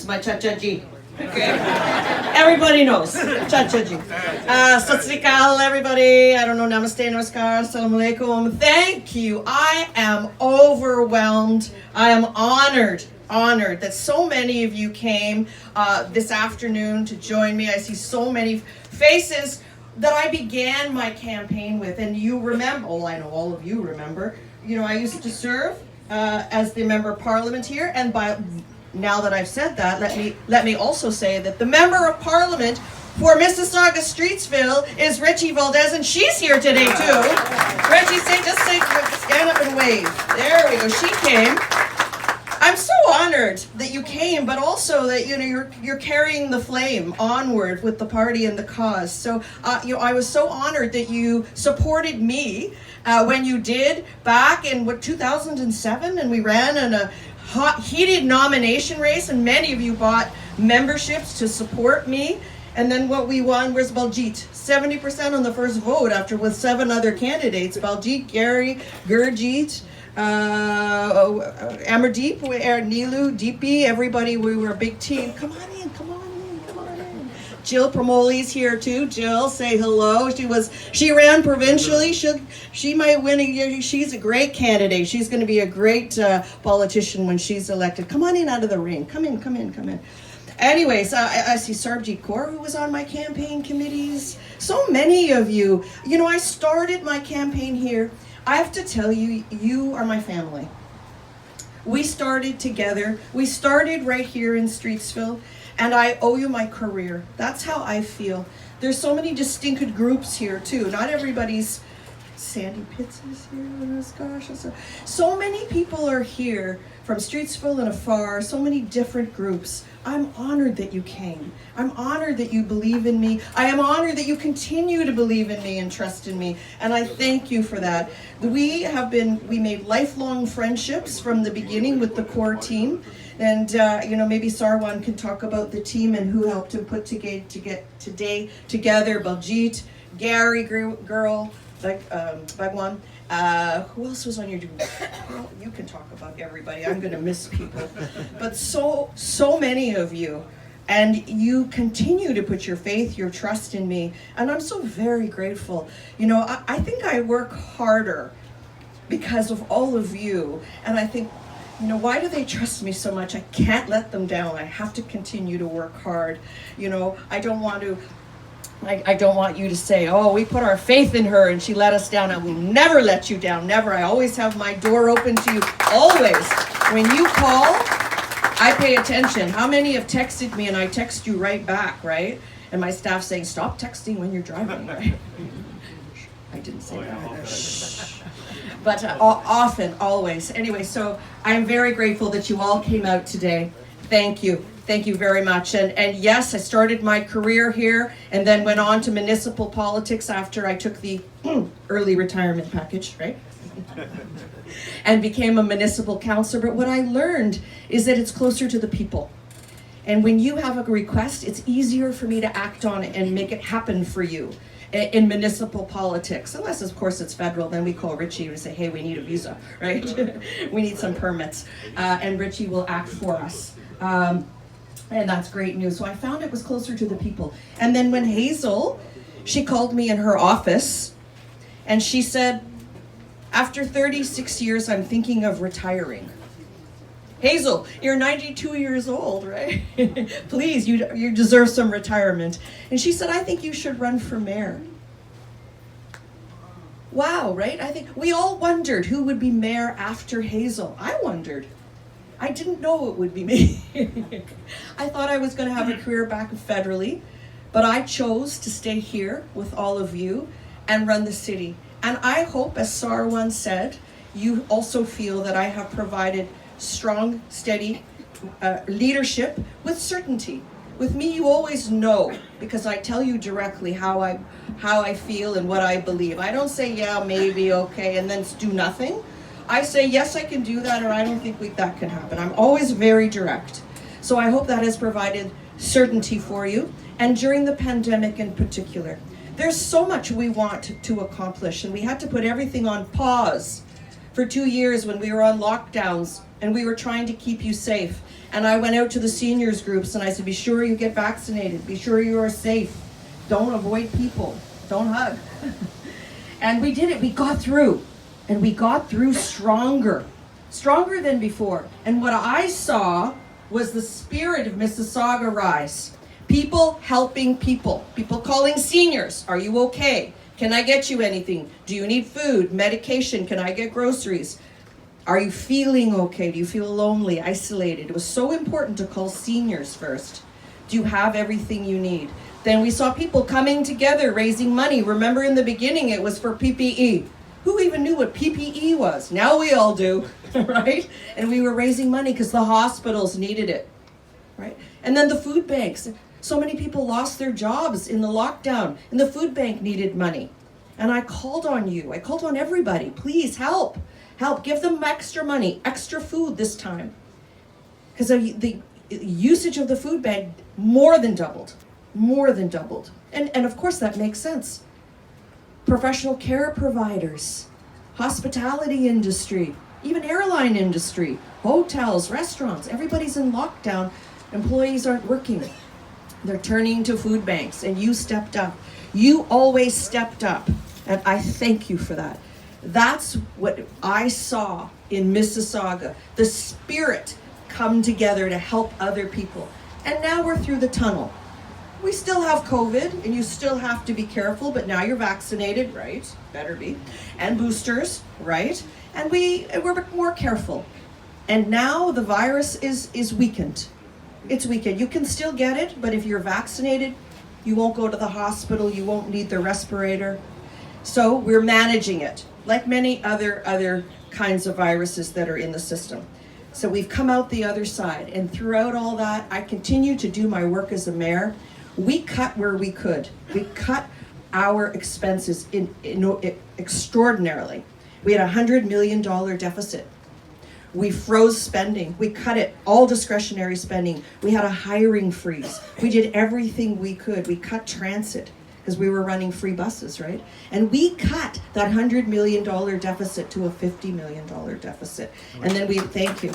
It's my cha-cha-ji. Okay. Everybody knows. Cha-cha-ji. Sat Sri Akal, everybody. I don't know, namaste, namaskar, assalamu alaikum. Thank you. I am overwhelmed. I am honored that so many of you came this afternoon to join me. I see so many faces that I began my campaign with, and you remember, well, I know all of you remember, you know, I used to serve as the Member of Parliament here, and now that I've said that, let me also say that the Member of Parliament for Mississauga Streetsville is Richie Valdez, and she's here today too. Richie, stand up and wave. There we go, she came. I'm so honored that you came, but also that you're carrying the flame onward with the party and the cause. So I was so honored that you supported me when you did back in 2007, and we ran in a heated nomination race, and many of you bought memberships to support me. And then what we won was Baljeet, 70% on the first vote with 7 other candidates: Baljeet, Gary, Gurjeet, Amardeep, Neelu, Deepy, everybody. We were a big team. Come on in. Jill Promoli's here too. Jill, say hello. She ran provincially. She might win. She's a great candidate. She's going to be a great politician when she's elected. Come on in out of the ring. Come in. Anyways, I see Sarbjeet Kaur, who was on my campaign committees. So many of you. You know, I started my campaign here. I have to tell you, you are my family. We started together. We started right here in Streetsville, and I owe you my career. That's how I feel. There's so many distinct groups here too. Not everybody's. Sandy Pitts is here. Oh gosh, so many people are here from Streetsville and afar. So many different groups. I'm honored that you came. I'm honored that you believe in me. I am honored that you continue to believe in me and trust in me. And I thank you for that. We made lifelong friendships from the beginning with the core team. And, maybe Sarwan can talk about the team and who helped to put to get today together. Baljeet, Gary, Girl, Bhagwan. Who else was on your team? Well, you can talk about everybody. I'm going to miss people. But so many of you. And you continue to put your faith, your trust in me. And I'm so very grateful. You know, I think I work harder because of all of you. And I think, you know, why do they trust me so much? I can't let them down. I have to continue to work hard. You know, I don't want you to say, oh, we put our faith in her and she let us down. I will never let you down, never. I always have my door open to you, always. When you call, I pay attention. How many have texted me and I text you right back, right? And my staff saying, stop texting when you're driving, right? I didn't say that. Shh. But often, always. Anyway, so I'm very grateful that you all came out today. Thank you. Thank you very much. And yes, I started my career here and then went on to municipal politics after I took the early retirement package, right? And became a municipal councillor. But what I learned is that it's closer to the people. And when you have a request, it's easier for me to act on it and make it happen for you in municipal politics. Unless, of course, it's federal, then we call Richie and say, hey, we need a visa, right? We need some permits. And Richie will act for us. And that's great news. So I found it was closer to the people. And then when Hazel, she called me in her office and she said, after 36 years, I'm thinking of retiring. Hazel, you're 92 years old, right? Please, you deserve some retirement. And she said, I think you should run for mayor. Wow, right? I think we all wondered who would be mayor after Hazel. I wondered. I didn't know it would be me. I thought I was going to have a career back federally, but I chose to stay here with all of you and run the city. And I hope, as Sarwan said, you also feel that I have provided strong, steady leadership with certainty. With me, you always know, because I tell you directly how I feel and what I believe. I don't say, yeah, maybe, okay, and then do nothing. I say, yes, I can do that, or I don't think that can happen. I'm always very direct. So I hope that has provided certainty for you. And during the pandemic in particular, there's so much we want to accomplish, and we had to put everything on pause for 2 years when we were on lockdowns and we were trying to keep you safe. And I went out to the seniors groups and I said, be sure you get vaccinated. Be sure you are safe. Don't avoid people. Don't hug. And we did it. We got through. And we got through stronger than before. And what I saw was the spirit of Mississauga rise. People helping people. People calling seniors. Are you okay? Can I get you anything? Do you need food, medication? Can I get groceries? Are you feeling okay? Do you feel lonely, isolated? It was so important to call seniors first. Do you have everything you need? Then we saw people coming together, raising money. Remember in the beginning, it was for PPE. Who even knew what PPE was? Now we all do, right? And we were raising money because the hospitals needed it, right? And then the food banks. So many people lost their jobs in the lockdown, and the food bank needed money. And I called on you. I called on everybody. Please help. Help. Give them extra money, extra food this time. Because the usage of the food bank more than doubled. More than doubled. And of course that makes sense. Professional care providers, hospitality industry, even airline industry, hotels, restaurants, everybody's in lockdown. Employees aren't working. They're turning to food banks, and you stepped up. You always stepped up, and I thank you for that. That's what I saw in Mississauga, the spirit come together to help other people. And now we're through the tunnel. We still have COVID, and you still have to be careful, but now you're vaccinated, right? Better be. And boosters, right? And we're more careful. And now the virus is weakened. It's weakened. You can still get it, but if you're vaccinated, you won't go to the hospital, you won't need the respirator. So we're managing it, like many other kinds of viruses that are in the system. So we've come out the other side, and throughout all that, I continue to do my work as a mayor. We cut where we could. We cut our expenses extraordinarily. We had a $100 million deficit. We froze spending. We cut it, all discretionary spending. We had a hiring freeze. We did everything we could. We cut transit because we were running free buses, right? And we cut that $100 million deficit to a $50 million deficit. And then thank you.